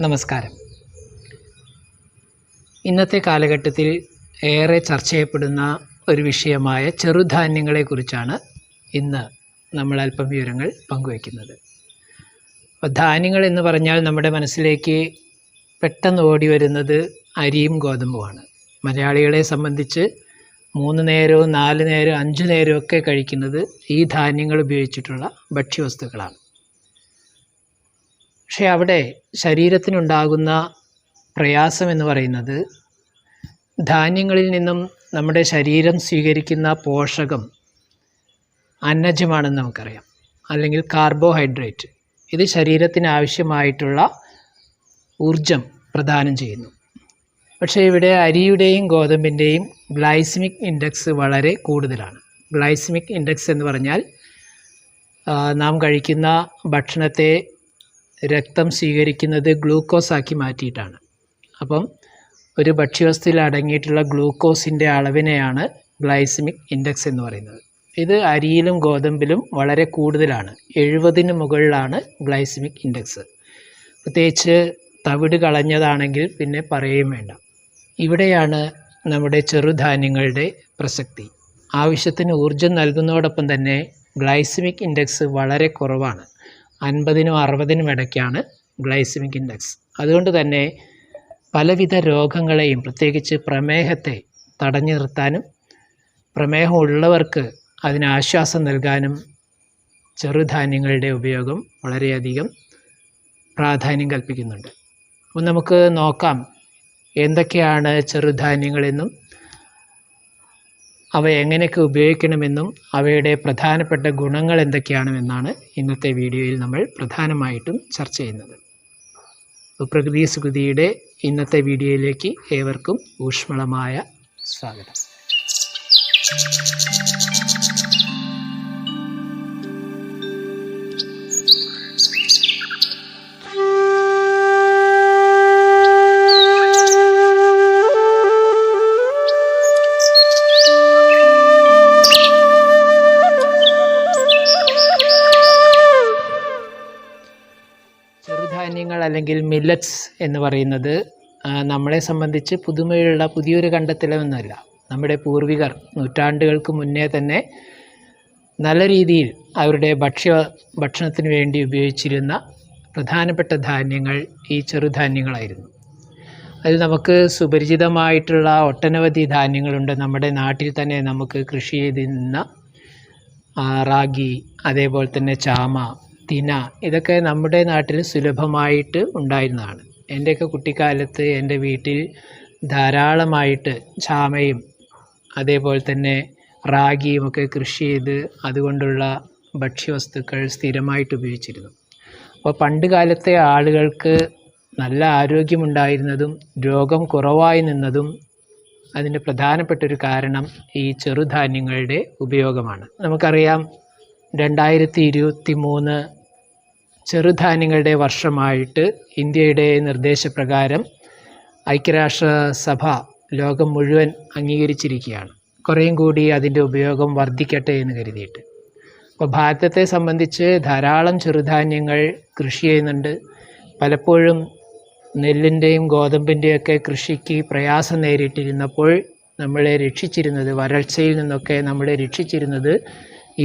നമസ്കാരം. ഇന്നത്തെ കാലഘട്ടത്തിൽ ഏറെ ചർച്ച ചെയ്യപ്പെടുന്ന ഒരു വിഷയമായ ചെറുധാന്യങ്ങളെക്കുറിച്ചാണ് ഇന്ന് നമ്മൾ അല്പം വിവരങ്ങൾ പങ്കുവയ്ക്കുന്നത്. അപ്പോൾ ധാന്യങ്ങൾ എന്ന് പറഞ്ഞാൽ നമ്മുടെ മനസ്സിലേക്ക് പെട്ടെന്ന് ഓടി വരുന്നത് അരിയും ഗോതമ്പുമാണ്. മലയാളികളെ സംബന്ധിച്ച് 3 നേരവും 4 നേരം 5 നേരമൊക്കെ കഴിക്കുന്നത് ഈ ധാന്യങ്ങൾ ഉപയോഗിച്ചിട്ടുള്ള ഭക്ഷ്യവസ്തുക്കളാണ്. പക്ഷേ അവിടെ ശരീരത്തിനുണ്ടാകുന്ന പ്രയാസം എന്ന് പറയുന്നത് ധാന്യങ്ങളിൽ നിന്നും നമ്മുടെ ശരീരം സ്വീകരിക്കുന്ന പോഷകം അന്നജമാണെന്ന് നമുക്കറിയാം, അല്ലെങ്കിൽ കാർബോഹൈഡ്രേറ്റ്. ഇത് ശരീരത്തിന് ആവശ്യമായിട്ടുള്ള ഊർജം പ്രദാനം ചെയ്യുന്നു. പക്ഷേ ഇവിടെ അരിയുടെയും ഗോതമ്പിൻ്റെയും ഗ്ലൈസമിക് ഇൻഡെക്സ് വളരെ കൂടുതലാണ്. ഗ്ലൈസമിക് ഇൻഡെക്സ് എന്ന് പറഞ്ഞാൽ നാം കഴിക്കുന്ന ഭക്ഷണത്തെ രക്തം സ്വീകരിക്കുന്നത് ഗ്ലൂക്കോസാക്കി മാറ്റിയിട്ടാണ്. അപ്പം ഒരു ഭക്ഷ്യവസ്തുവിൽ അടങ്ങിയിട്ടുള്ള ഗ്ലൂക്കോസിൻ്റെ അളവിനെയാണ് ഗ്ലൈസമിക് ഇൻഡെക്സ് എന്ന് പറയുന്നത്. ഇത് അരിയിലും ഗോതമ്പിലും വളരെ കൂടുതലാണ്. 70 മുകളിലാണ് ഗ്ലൈസമിക് ഇൻഡെക്സ്. പ്രത്യേകിച്ച് തവിട് കളഞ്ഞതാണെങ്കിൽ പിന്നെ പറയുകയും വേണ്ട. ഇവിടെയാണ് നമ്മുടെ ചെറുധാന്യങ്ങളുടെ പ്രസക്തി. ആവശ്യത്തിന് ഊർജം നൽകുന്നതോടൊപ്പം തന്നെ ഗ്ലൈസമിക് ഇൻഡെക്സ് വളരെ കുറവാണ്. 50-നും 60-നും ഇടയ്ക്കാണ് ഗ്ലൈസമിക് ഇൻഡെക്സ്. അതുകൊണ്ട് തന്നെ പലവിധ രോഗങ്ങളെയും, പ്രത്യേകിച്ച് പ്രമേഹത്തെ തടഞ്ഞു നിർത്താനും പ്രമേഹം ഉള്ളവർക്ക് അതിന് ആശ്വാസം നൽകാനും ചെറുധാന്യങ്ങളുടെ ഉപയോഗം വളരെയധികം പ്രാധാന്യം കൽപ്പിക്കുന്നുണ്ട്. അപ്പോൾ നമുക്ക് നോക്കാം എന്തൊക്കെയാണ് ചെറുധാന്യങ്ങളെന്നും അവ എങ്ങനെയൊക്കെ ഉപയോഗിക്കണമെന്നും അവയുടെ പ്രധാനപ്പെട്ട ഗുണങ്ങൾ എന്തൊക്കെയാണെന്നാണ് ഇന്നത്തെ വീഡിയോയിൽ നമ്മൾ പ്രധാനമായിട്ടും ചർച്ച ചെയ്യുന്നത്. പ്രകൃതി സുകൃതിയുടെ ഇന്നത്തെ വീഡിയോയിലേക്ക് ഏവർക്കും ഊഷ്മളമായ സ്വാഗതം. ചെറുധാന്യങ്ങൾ അല്ലെങ്കിൽ മില്ലറ്റ്സ് എന്ന് പറയുന്നത് നമ്മളെ സംബന്ധിച്ച് പുതുമയുള്ള പുതിയൊരു കണ്ടെത്തലൊന്നുമല്ല. നമ്മുടെ പൂർവികർ നൂറ്റാണ്ടുകൾക്ക് മുന്നേ തന്നെ നല്ല രീതിയിൽ അവരുടെ ഭക്ഷണത്തിന് വേണ്ടി ഉപയോഗിച്ചിരുന്ന പ്രധാനപ്പെട്ട ധാന്യങ്ങൾ ഈ ചെറുധാന്യങ്ങളായിരുന്നു. അതിൽ നമുക്ക് സുപരിചിതമായിട്ടുള്ള ഒട്ടനവധി ധാന്യങ്ങളുണ്ട്. നമ്മുടെ നാട്ടിൽ തന്നെ നമുക്ക് കൃഷി ചെയ്തിരുന്ന റാഗി, അതേപോലെ തന്നെ ചാമ, തിന, ഇതൊക്കെ നമ്മുടെ നാട്ടിൽ സുലഭമായിട്ട് ഉണ്ടായിരുന്നതാണ്. എൻ്റെയൊക്കെ കുട്ടിക്കാലത്ത് എൻ്റെ വീട്ടിൽ ധാരാളമായിട്ട് ചാമയും അതേപോലെ തന്നെ റാഗിയും ഒക്കെ കൃഷി ചെയ്ത് അതുകൊണ്ടുള്ള ഭക്ഷ്യവസ്തുക്കൾ സ്ഥിരമായിട്ട് ഉപയോഗിച്ചിരുന്നു. അപ്പോൾ പണ്ട് കാലത്തെ ആളുകൾക്ക് നല്ല ആരോഗ്യമുണ്ടായിരുന്നതും രോഗം കുറവായി നിന്നതും അതിൻ്റെ പ്രധാനപ്പെട്ടൊരു കാരണം ഈ ചെറുധാന്യങ്ങളുടെ ഉപയോഗമാണ്. നമുക്കറിയാം 2023 ചെറുധാന്യങ്ങളുടെ വർഷമായിട്ട് ഇന്ത്യയുടെ നിർദ്ദേശപ്രകാരം ഐക്യരാഷ്ട്രസഭ ലോകം മുഴുവൻ അംഗീകരിച്ചിരിക്കുകയാണ്. കുറേയും കൂടി അതിൻ്റെ ഉപയോഗം വർദ്ധിക്കട്ടെ എന്ന് കരുതിയിട്ട്. അപ്പോൾ ഭാരതത്തെ സംബന്ധിച്ച് ധാരാളം ചെറുധാന്യങ്ങൾ കൃഷി ചെയ്യുന്നുണ്ട്. പലപ്പോഴും നെല്ലിൻ്റെയും ഗോതമ്പിൻ്റെയൊക്കെ കൃഷിക്ക് പ്രയാസം നേരിട്ടിരുന്നപ്പോൾ നമ്മളെ രക്ഷിച്ചിരുന്നത്, വരൾച്ചയിൽ നിന്നൊക്കെ നമ്മളെ രക്ഷിച്ചിരുന്നത്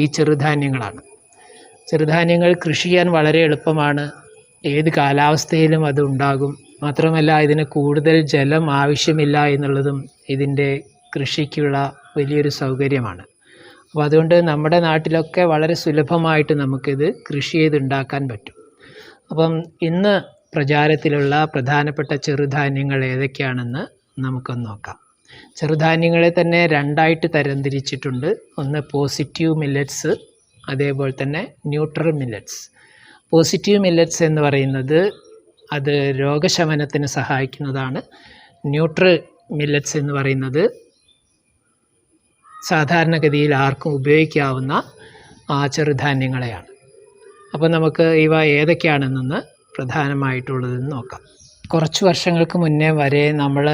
ഈ ചെറുധാന്യങ്ങളാണ്. ചെറുധാന്യങ്ങൾ കൃഷി ചെയ്യാൻ വളരെ എളുപ്പമാണ്. ഏത് കാലാവസ്ഥയിലും അത് ഉണ്ടാകും. മാത്രമല്ല ഇതിന് കൂടുതൽ ജലം ആവശ്യമില്ല എന്നുള്ളതും ഇതിൻ്റെ കൃഷിക്കുള്ള വലിയൊരു സൗകര്യമാണ്. അപ്പോൾ അതുകൊണ്ട് നമ്മുടെ നാട്ടിലൊക്കെ വളരെ സുലഭമായിട്ട് നമുക്കിത് കൃഷി ചെയ്തുണ്ടാക്കാൻ പറ്റും. അപ്പം ഇന്ന് പ്രചാരത്തിലുള്ള പ്രധാനപ്പെട്ട ചെറുധാന്യങ്ങൾ ഏതൊക്കെയാണെന്ന് നമുക്കൊന്ന് നോക്കാം. ചെറുധാന്യങ്ങളെ തന്നെ 2ആയിട്ട് തരംതിരിച്ചിട്ടുണ്ട്. ഒന്ന് പോസിറ്റീവ് മില്ലറ്റ്സ്, അതേപോലെ തന്നെ ന്യൂട്രൽ മില്ലറ്റ്സ്. പോസിറ്റീവ് മില്ലറ്റ്സ് എന്ന് പറയുന്നത് അത് രോഗശമനത്തിന് സഹായിക്കുന്നതാണ്. ന്യൂട്രൽ മില്ലറ്റ്സ് എന്ന് പറയുന്നത് സാധാരണഗതിയിൽ ആർക്കും ഉപയോഗിക്കാവുന്ന ചെറുധാന്യങ്ങളെയാണ്. അപ്പോൾ നമുക്ക് ഇവ ഏതൊക്കെയാണെന്നൊന്ന് പ്രധാനമായിട്ടുള്ളതെന്ന് നോക്കാം. കുറച്ച് വർഷങ്ങൾക്ക് മുന്നേ വരെ നമ്മൾ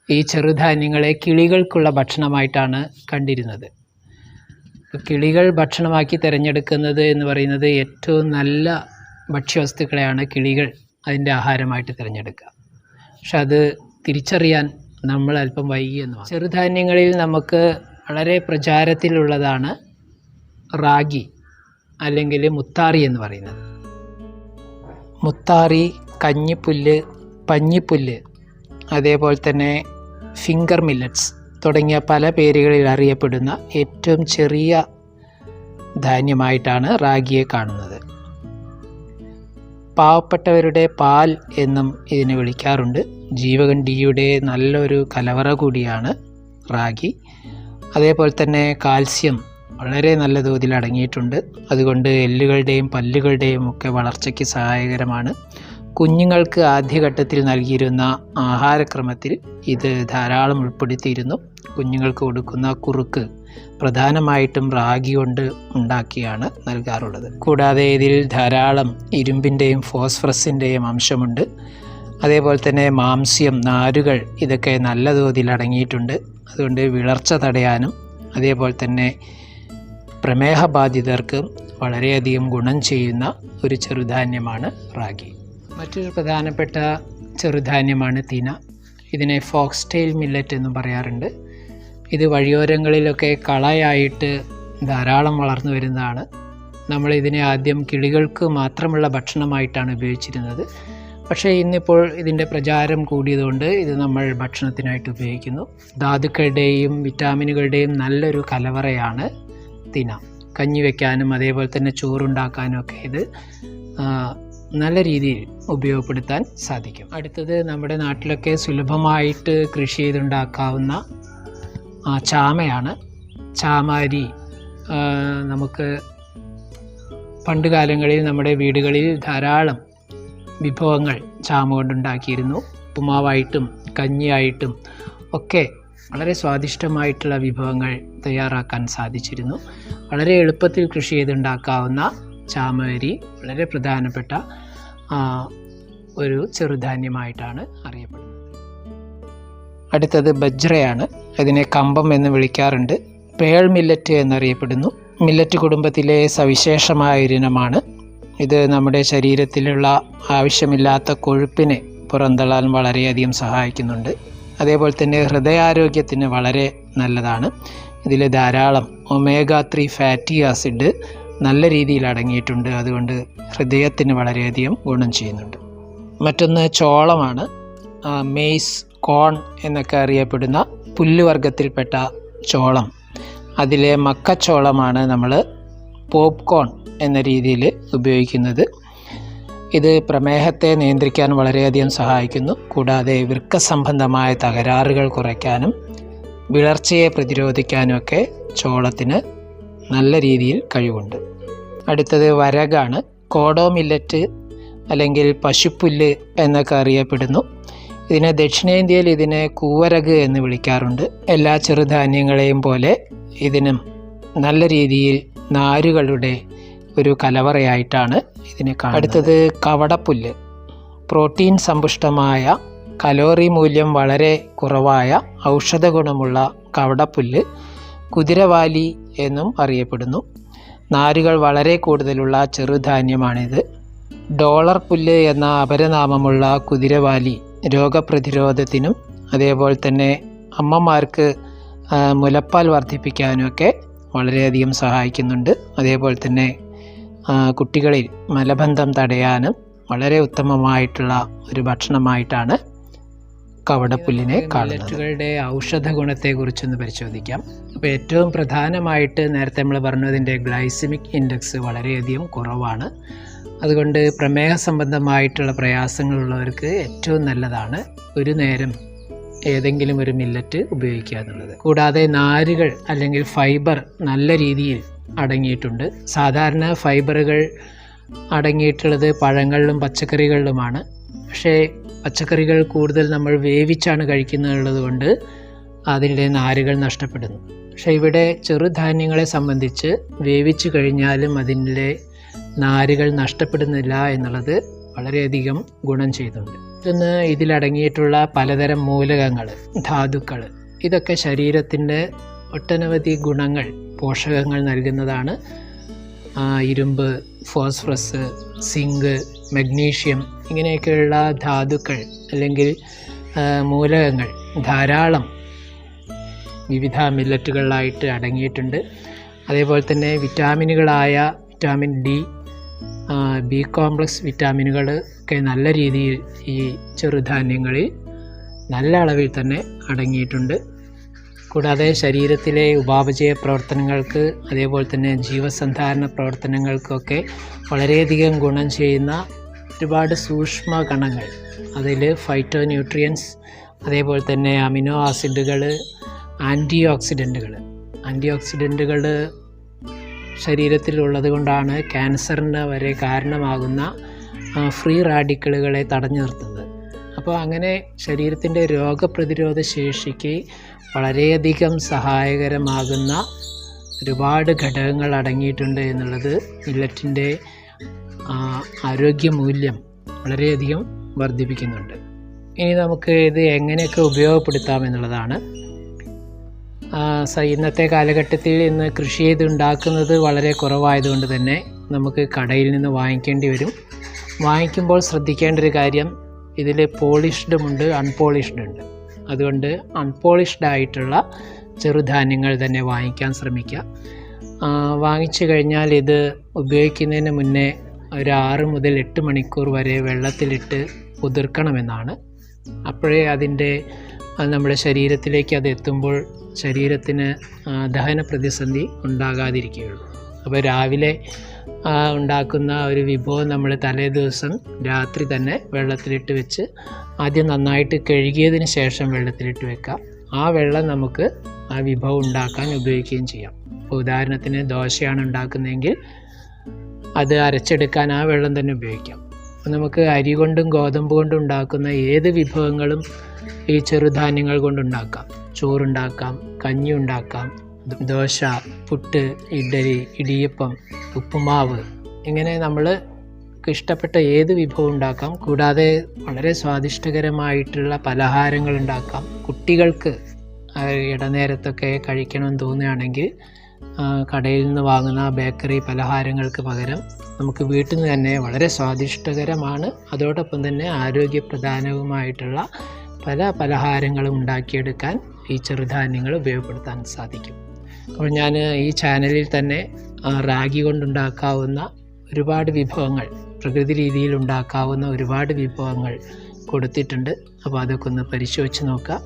ഈ ചെറുധാന്യങ്ങളെ കിളികൾക്കുള്ള ഭക്ഷണമായിട്ടാണ് കണ്ടിരുന്നത്. കിളികൾ ഭക്ഷണമാക്കി തിരഞ്ഞെടുക്കുന്നത് എന്ന് പറയുന്നത് ഏറ്റവും നല്ല ഭക്ഷ്യവസ്തുക്കളെയാണ് കിളികൾ അതിൻ്റെ ആഹാരമായിട്ട് തിരഞ്ഞെടുക്കുക. പക്ഷെ അത് തിരിച്ചറിയാൻ നമ്മൾ അല്പം വൈകിയെന്ന്. ചെറുധാന്യങ്ങളിൽ നമുക്ക് വളരെ പ്രചാരത്തിലുള്ളതാണ് റാഗി അല്ലെങ്കിൽ മുത്താറി എന്ന് പറയുന്നത്. മുത്താറി, കഞ്ഞിപ്പുല്ല്, പഞ്ഞിപ്പുല്ല്, അതേപോലെ തന്നെ ഫിംഗർ മില്ലറ്റ്സ് തുടങ്ങിയ പല പേരുകളിൽ അറിയപ്പെടുന്ന ഏറ്റവും ചെറിയ ധാന്യമായിട്ടാണ് റാഗിയെ കാണുന്നത്. പാവപ്പെട്ടവരുടെ പാൽ എന്നും ഇതിനെ വിളിക്കാറുണ്ട്. ജീവകൻ ഡിയുടെ നല്ലൊരു കലവറ കൂടിയാണ് റാഗി. അതേപോലെ തന്നെ കാൽസ്യം വളരെ നല്ല തോതിൽ അടങ്ങിയിട്ടുണ്ട്. അതുകൊണ്ട് എല്ലുകളുടെയും പല്ലുകളുടെയും ഒക്കെ വളർച്ചയ്ക്ക് സഹായകരമാണ്. കുഞ്ഞുങ്ങൾക്ക് ആദ്യഘട്ടത്തിൽ നൽകിയിരുന്ന ആഹാരക്രമത്തിൽ ഇത് ധാരാളം ഉൾപ്പെടുത്തിയിരുന്നു. കുഞ്ഞുങ്ങൾക്ക് കൊടുക്കുന്ന കുറുക്ക് പ്രധാനമായിട്ടും റാഗി കൊണ്ട് ഉണ്ടാക്കിയാണ് നൽകാറുള്ളത്. കൂടാതെ ഇതിൽ ധാരാളം ഇരുമ്പിൻ്റെയും ഫോസ്ഫറസിൻ്റെയും അംശമുണ്ട്. അതേപോലെ തന്നെ മാംസ്യം, നാരുകൾ ഇതൊക്കെ നല്ല തോതിൽ അടങ്ങിയിട്ടുണ്ട്. അതുകൊണ്ട് വിളർച്ച തടയാനും അതേപോലെ തന്നെ പ്രമേഹബാധിതർക്ക് വളരെയധികം ഗുണം ചെയ്യുന്ന ഒരു ചെറുധാന്യമാണ് റാഗി. മറ്റൊരു പ്രധാനപ്പെട്ട ചെറുധാന്യമാണ് തിന. ഇതിനെ ഫോക്സ് ടെയിൽ മില്ലറ്റ് എന്നും പറയാറുണ്ട്. ഇത് വഴിയോരങ്ങളിലൊക്കെ കളയായിട്ട് ധാരാളം വളർന്നു വരുന്നതാണ്. നമ്മളിതിനെ ആദ്യം കിളികൾക്ക് മാത്രമുള്ള ഭക്ഷണമായിട്ടാണ് ഉപയോഗിച്ചിരുന്നത്. പക്ഷേ ഇന്നിപ്പോൾ ഇതിൻ്റെ പ്രചാരം കൂടിയതുകൊണ്ട് ഇത് നമ്മൾ ഭക്ഷണത്തിനായിട്ട് ഉപയോഗിക്കുന്നു. ധാതുക്കളുടെയും വിറ്റാമിനുകളുടെയും നല്ലൊരു കലവറയാണ് തിന. കഞ്ഞി വയ്ക്കാനും അതേപോലെ തന്നെ ചോറുണ്ടാക്കാനും ഒക്കെ ഇത് നല്ല രീതിയിൽ ഉപയോഗപ്പെടുത്താൻ സാധിക്കും. അടുത്തത് നമ്മുടെ നാട്ടിലൊക്കെ സുലഭമായിട്ട് കൃഷി ചെയ്തുണ്ടാക്കാവുന്ന ചാമയാണ്. ചാമാരി നമുക്ക് പണ്ട് കാലങ്ങളിൽ നമ്മുടെ വീടുകളിൽ ധാരാളം വിഭവങ്ങൾ ചാമ കൊണ്ടുണ്ടാക്കിയിരുന്നു. ഉപ്പുമാവായിട്ടും കഞ്ഞിയായിട്ടും ഒക്കെ വളരെ സ്വാദിഷ്ടമായിട്ടുള്ള വിഭവങ്ങൾ തയ്യാറാക്കാൻ സാധിച്ചിരുന്നു. വളരെ എളുപ്പത്തിൽ കൃഷി ചെയ്തുണ്ടാക്കാവുന്ന ചാമരി വളരെ പ്രധാനപ്പെട്ട ഒരു ചെറുധാന്യമായിട്ടാണ് അറിയപ്പെടുന്നത്. അടുത്തത് ബജ്രയാണ്. ഇതിനെ കമ്പം എന്ന് വിളിക്കാറുണ്ട്. പേൾ മില്ലറ്റ് എന്നറിയപ്പെടുന്നു. മില്ലറ്റ് കുടുംബത്തിലെ സവിശേഷമായ ഒരിനമാണ്. ഇത് നമ്മുടെ ശരീരത്തിലുള്ള ആവശ്യമില്ലാത്ത കൊഴുപ്പിനെ പുറന്തള്ളാൻ വളരെയധികം സഹായിക്കുന്നുണ്ട്. അതേപോലെ തന്നെ ഹൃദയാരോഗ്യത്തിന് വളരെ നല്ലതാണ്. ഇതിൽ ധാരാളം ഒമേഗ-3 ഫാറ്റി ആസിഡ് നല്ല രീതിയിൽ അടങ്ങിയിട്ടുണ്ട്. അതുകൊണ്ട് ഹൃദയത്തിന് വളരെയധികം ഗുണം ചെയ്യുന്നുണ്ട്. മറ്റൊന്ന് ചോളമാണ്. മെയ്സ്, കോൺ എന്നൊക്കെ അറിയപ്പെടുന്ന പുല്ലുവർഗത്തിൽപ്പെട്ട ചോളം. അതിലെ മക്കച്ചോളമാണ് നമ്മൾ പോപ്കോൺ എന്ന രീതിയിൽ ഉപയോഗിക്കുന്നത്. ഇത് പ്രമേഹത്തെ നിയന്ത്രിക്കാൻ വളരെയധികം സഹായിക്കുന്നു. കൂടാതെ വൃക്ക സംബന്ധമായ തകരാറുകൾ കുറയ്ക്കാനും വിളർച്ചയെ പ്രതിരോധിക്കാനുമൊക്കെ ചോളത്തിന് നല്ല രീതിയിൽ കഴിവുണ്ട്. അടുത്തത് വരകാണ്. കോഡോ മില്ലറ്റ് അല്ലെങ്കിൽ പശുപ്പുല്ല് എന്നൊക്കെ അറിയപ്പെടുന്നു. ഇതിനെ ദക്ഷിണേന്ത്യയിൽ ഇതിനെ കൂവരക് എന്ന് വിളിക്കാറുണ്ട്. എല്ലാ ചെറുധാന്യങ്ങളെയും പോലെ ഇതിനും നല്ല രീതിയിൽ നാരുകളുടെ ഒരു കലവറയായിട്ടാണ് ഇതിനെ കാണുന്നത്. അടുത്തത് കവടപ്പുല്ല്. പ്രോട്ടീൻ സമ്പുഷ്ടമായ കലോറി മൂല്യം വളരെ കുറവായ ഔഷധ ഗുണമുള്ള കവടപ്പുല്ല് കുതിരവാലി എന്നും അറിയപ്പെടുന്നു. നാരുകൾ വളരെ കൂടുതലുള്ള ചെറുധാന്യമാണിത്. ഡോളർ പുല്ല് എന്ന അപരനാമമുള്ള കുതിരവാലി രോഗപ്രതിരോധത്തിനും അതേപോലെ തന്നെ അമ്മമാർക്ക് മുലപ്പാൽ വർദ്ധിപ്പിക്കാനുമൊക്കെ വളരെയധികം സഹായിക്കുന്നുണ്ട്. അതേപോലെ തന്നെ കുട്ടികളിൽ മലബന്ധം തടയാനും വളരെ ഉത്തമമായിട്ടുള്ള ഒരു ഭക്ഷണമായിട്ടാണ് കവടപ്പുല്ലിനെ കാണുന്നത്. മില്ലറ്റുകളുടെ ഔഷധ ഗുണത്തെക്കുറിച്ചൊന്ന് പരിശോധിക്കാം. അപ്പോൾ ഏറ്റവും പ്രധാനമായിട്ട് നേരത്തെ നമ്മൾ പറഞ്ഞതിൻ്റെ ഗ്ലൈസമിക് ഇൻഡെക്സ് വളരെയധികം കുറവാണ്. അതുകൊണ്ട് പ്രമേഹ സംബന്ധമായിട്ടുള്ള പ്രയാസങ്ങളുള്ളവർക്ക് ഏറ്റവും നല്ലതാണ് ഒരു നേരം ഏതെങ്കിലും ഒരു മില്ലറ്റ് ഉപയോഗിക്കുക എന്നുള്ളത്. കൂടാതെ നാരുകൾ അല്ലെങ്കിൽ ഫൈബർ നല്ല രീതിയിൽ അടങ്ങിയിട്ടുണ്ട്. സാധാരണ ഫൈബറുകൾ അടങ്ങിയിട്ടുള്ളത് പഴങ്ങളിലും പച്ചക്കറികളിലുമാണ്. പക്ഷേ പച്ചക്കറികൾ കൂടുതൽ നമ്മൾ വേവിച്ചാണ് കഴിക്കുന്നുള്ളത് കൊണ്ട് അതിൻ്റെ നാരുകൾ നഷ്ടപ്പെടുന്നു. പക്ഷേ ഇവിടെ ചെറുധാന്യങ്ങളെ സംബന്ധിച്ച് വേവിച്ച് കഴിഞ്ഞാലും അതിൻ്റെ നാരുകൾ നഷ്ടപ്പെടുന്നില്ല എന്നുള്ളത് വളരെയധികം ഗുണം ചെയ്യുന്നുണ്ട്. ഇന്ന് ഇതിലടങ്ങിയിട്ടുള്ള പലതരം മൂലകങ്ങൾ, ധാതുക്കൾ, ഇതൊക്കെ ശരീരത്തിൻ്റെ ഒട്ടനവധി ഗുണങ്ങൾ, പോഷകങ്ങൾ നൽകുന്നതാണ്. ഇരുമ്പ്, ഫോസ്ഫറസ്, സിങ്ക്, മഗ്നീഷ്യം ഇങ്ങനെയൊക്കെയുള്ള ധാതുക്കൾ അല്ലെങ്കിൽ മൂലകങ്ങൾ ധാരാളം വിവിധ മില്ലറ്റുകളിലായിട്ട് അടങ്ങിയിട്ടുണ്ട്. അതേപോലെ തന്നെ വിറ്റാമിനുകളായ വിറ്റാമിൻ ഡി, ബി കോംപ്ലക്സ് വിറ്റാമിനുകൾ ഒക്കെ നല്ല രീതിയിൽ ഈ ചെറുധാന്യങ്ങളിൽ നല്ല അളവിൽ തന്നെ അടങ്ങിയിട്ടുണ്ട്. കൂടാതെ ശരീരത്തിലെ ഉപാപചയ പ്രവർത്തനങ്ങൾക്ക് അതേപോലെ തന്നെ ജീവസന്ധാരണ പ്രവർത്തനങ്ങൾക്കൊക്കെ വളരെയധികം ഗുണം ചെയ്യുന്ന ഒരുപാട് സൂക്ഷ്മ കണങ്ങൾ, അതിൽ ഫൈറ്റോ ന്യൂട്രിയൻസ്, അതേപോലെ തന്നെ അമിനോ ആസിഡുകൾ, ആൻറ്റി ഓക്സിഡൻറ്റുകൾ ശരീരത്തിലുള്ളത് കൊണ്ടാണ് ക്യാൻസറിന് വരെ കാരണമാകുന്ന ഫ്രീ റാഡിക്കലുകളെ തടഞ്ഞു നിർത്തുന്നത്. അപ്പോൾ അങ്ങനെ ശരീരത്തിൻ്റെ രോഗപ്രതിരോധ ശേഷിക്ക് വളരെയധികം സഹായകരമാകുന്ന ഒരുപാട് ഘടകങ്ങൾ അടങ്ങിയിട്ടുണ്ട് എന്നുള്ളത് മില്ലറ്റിൻ്റെ ആരോഗ്യമൂല്യം വളരെയധികം വർദ്ധിപ്പിക്കുന്നുണ്ട്. ഇനി നമുക്ക് ഇത് എങ്ങനെയൊക്കെ ഉപയോഗപ്പെടുത്താമെന്നുള്ളതാണ്. ഇന്നത്തെ കാലഘട്ടത്തിൽ ഇന്ന് കൃഷി ചെയ്തുണ്ടാക്കുന്നത് വളരെ കുറവായതുകൊണ്ട് തന്നെ നമുക്ക് കടയിൽ നിന്ന് വാങ്ങിക്കേണ്ടി വരും. വാങ്ങിക്കുമ്പോൾ ശ്രദ്ധിക്കേണ്ട ഒരു കാര്യം, ഇതിൽ പോളിഷ്ഡുമുണ്ട്, അൺപോളിഷ്ഡ് ഉണ്ട്. അതുകൊണ്ട് അൺപോളിഷ്ഡ് ആയിട്ടുള്ള ചെറുധാന്യങ്ങൾ തന്നെ വാങ്ങിക്കാൻ ശ്രമിക്കുക. വാങ്ങിച്ചു കഴിഞ്ഞാൽ ഇത് ഉപയോഗിക്കുന്നതിന് മുന്നേ ഒരു 6 മുതൽ 8 മണിക്കൂർ വരെ വെള്ളത്തിലിട്ട് കുതിർക്കണമെന്നാണ്. അപ്പോഴേ അതിൻ്റെ നമ്മുടെ ശരീരത്തിലേക്ക് അത് എത്തുമ്പോൾ ശരീരത്തിന് ദഹന പ്രതിസന്ധി ഉണ്ടാകാതിരിക്കുകയുള്ളൂ. അപ്പോൾ രാവിലെ ഉണ്ടാക്കുന്ന ഒരു വിഭവം നമ്മൾ തലേ ദിവസം രാത്രി തന്നെ വെള്ളത്തിലിട്ട് വെച്ച് ആദ്യം നന്നായിട്ട് കഴുകിയതിന് ശേഷം വെള്ളത്തിലിട്ട് വെക്കാം. ആ വെള്ളം നമുക്ക് ആ വിഭവം ഉണ്ടാക്കാൻ ഉപയോഗിക്കുകയും ചെയ്യാം. ഇപ്പോൾ ഉദാഹരണത്തിന് ദോശയാണ് ഉണ്ടാക്കുന്നതെങ്കിൽ അത് അരച്ചെടുക്കാൻ ആ വെള്ളം തന്നെ ഉപയോഗിക്കാം. അപ്പോൾ നമുക്ക് അരി കൊണ്ടും ഗോതമ്പ് കൊണ്ടും ഉണ്ടാക്കുന്ന ഏത് വിഭവങ്ങളും ഈ ചെറുധാന്യങ്ങൾ കൊണ്ടുണ്ടാക്കാം. ചോറുണ്ടാക്കാം, കഞ്ഞി ഉണ്ടാക്കാം, ദോശ, പുട്ട്, ഇഡ്ഡലി, ഇടിയപ്പം, ഉപ്പുമാവ്, ഇങ്ങനെ നമ്മൾ ഇഷ്ടപ്പെട്ട ഏത് വിഭവം ഉണ്ടാക്കാം. കൂടാതെ വളരെ സ്വാദിഷ്ടകരമായിട്ടുള്ള പലഹാരങ്ങൾ ഉണ്ടാക്കാം. കുട്ടികൾക്ക് ഇടനേരത്തൊക്കെ കഴിക്കണമെന്ന് തോന്നുകയാണെങ്കിൽ കടയിൽ നിന്ന് വാങ്ങുന്ന ബേക്കറി പലഹാരങ്ങൾക്ക് പകരം നമുക്ക് വീട്ടിൽ നിന്ന് തന്നെ വളരെ സ്വാദിഷ്ടകരമാണ്, അതോടൊപ്പം തന്നെ ആരോഗ്യപ്രധാനവുമായിട്ടുള്ള പല പലഹാരങ്ങളും ഉണ്ടാക്കിയെടുക്കാൻ ഈ ചെറുധാന്യങ്ങൾ ഉപയോഗപ്പെടുത്താൻ സാധിക്കും. അപ്പോൾ ഞാൻ ഈ ചാനലിൽ തന്നെ റാഗി കൊണ്ടുണ്ടാക്കാവുന്ന ഒരുപാട് വിഭവങ്ങൾ, പ്രകൃതി രീതിയിൽ ഉണ്ടാക്കാവുന്ന ഒരുപാട് വിഭവങ്ങൾ കൊടുത്തിട്ടുണ്ട്. അപ്പോൾ അതൊക്കെ ഒന്ന് പരിശോധിച്ച് നോക്കുക.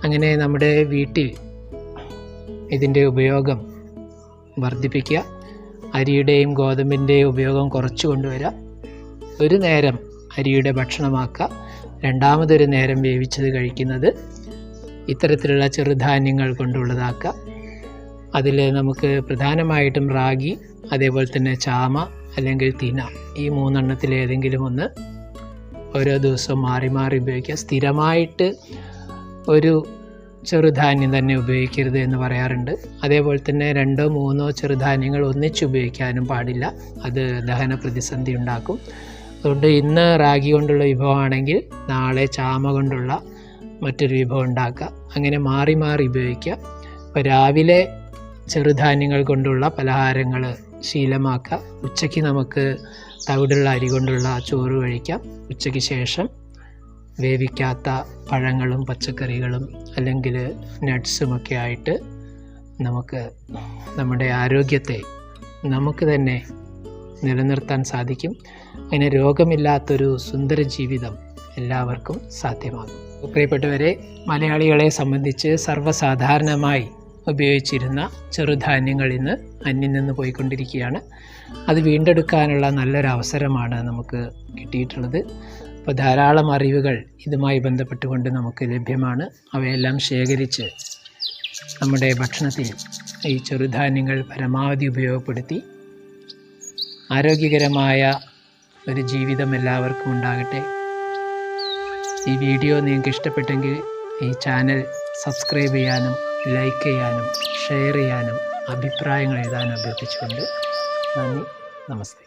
അങ്ങനെ നമ്മുടെ വീട്ടിൽ ഇതിൻ്റെ ഉപയോഗം വർദ്ധിപ്പിക്കുക. അരിയുടെയും ഗോതമ്പിൻ്റെയും ഉപയോഗം കുറച്ച് കൊണ്ടുവരിക. ഒരു നേരം അരിയുടെ ഭക്ഷണമാക്കുക, രണ്ടാമതൊരു നേരം വേവിച്ചത് കഴിക്കുന്നത് ഇത്തരത്തിലുള്ള ചെറുധാന്യങ്ങൾ കൊണ്ടുള്ളതാക്കുക. അതിൽ നമുക്ക് പ്രധാനമായിട്ടും റാഗി, അതേപോലെ തന്നെ ചാമ അല്ലെങ്കിൽ തിന, ഈ 3 എണ്ണത്തിൽ ഏതെങ്കിലും ഒന്ന് ഓരോ ദിവസവും മാറി മാറി ഉപയോഗിക്കുക. സ്ഥിരമായിട്ട് ഒരു ചെറുധാന്യം തന്നെ ഉപയോഗിക്കരുത് എന്ന് പറയാറുണ്ട്. അതേപോലെ തന്നെ 2 or 3 ചെറുധാന്യങ്ങൾ ഒന്നിച്ച് ഉപയോഗിക്കാനും പാടില്ല, അത് ദഹന പ്രതിസന്ധി ഉണ്ടാക്കും. അതുകൊണ്ട് ഇന്ന് റാഗി കൊണ്ടുള്ള വിഭവമാണെങ്കിൽ നാളെ ചാമ കൊണ്ടുള്ള മറ്റൊരു വിഭവം ഉണ്ടാക്കുക. അങ്ങനെ മാറി മാറി ഉപയോഗിക്കുക. അപ്പോൾ രാവിലെ ചെറുധാന്യങ്ങൾ കൊണ്ടുള്ള പലഹാരങ്ങൾ ശീലമാക്കുക. ഉച്ചയ്ക്ക് നമുക്ക് തവിടുള്ള അരി കൊണ്ടുള്ള ചോറ് കഴിക്കാം. ഉച്ചയ്ക്ക് ശേഷം വേവിക്കാത്ത പഴങ്ങളും പച്ചക്കറികളും അല്ലെങ്കിൽ നട്ട്സുമൊക്കെ ആയിട്ട് നമുക്ക് നമ്മുടെ ആരോഗ്യത്തെ നമുക്ക് തന്നെ നിലനിർത്താൻ സാധിക്കും. അങ്ങനെ രോഗമില്ലാത്തൊരു സുന്ദര ജീവിതം എല്ലാവർക്കും സാധ്യമാകും. പ്രിയപ്പെട്ടവരെ, മലയാളികളെ സംബന്ധിച്ച് സർവ്വസാധാരണമായി ഉപയോഗിച്ചിരുന്ന ചെറുധാന്യങ്ങൾ ഇന്ന് അന്യം നിന്ന് പോയിക്കൊണ്ടിരിക്കുകയാണ്. അത് വീണ്ടെടുക്കാനുള്ള നല്ലൊരവസരമാണ് നമുക്ക് കിട്ടിയിട്ടുള്ളത്. അപ്പോൾ ധാരാളം അറിവുകൾ ഇതുമായി ബന്ധപ്പെട്ടുകൊണ്ട് നമുക്ക് ലഭ്യമാണ്. അവയെല്ലാം ശേഖരിച്ച് നമ്മുടെ ഭക്ഷണത്തിൽ ഈ ചെറുധാന്യങ്ങൾ പരമാവധി ഉപയോഗപ്പെടുത്തി ആരോഗ്യകരമായ ഒരു ജീവിതം എല്ലാവർക്കും ഉണ്ടാകട്ടെ. ഈ വീഡിയോ നിങ്ങൾക്ക് ഇഷ്ടപ്പെട്ടെങ്കിൽ ഈ ചാനൽ സബ്സ്ക്രൈബ് ചെയ്യാനും ലൈക്ക് ചെയ്യാനും ഷെയർ ചെയ്യാനും അഭിപ്രായങ്ങൾ എഴുതാനും അഭ്യർത്ഥിച്ചുകൊണ്ട് നന്ദി, നമസ്തേ.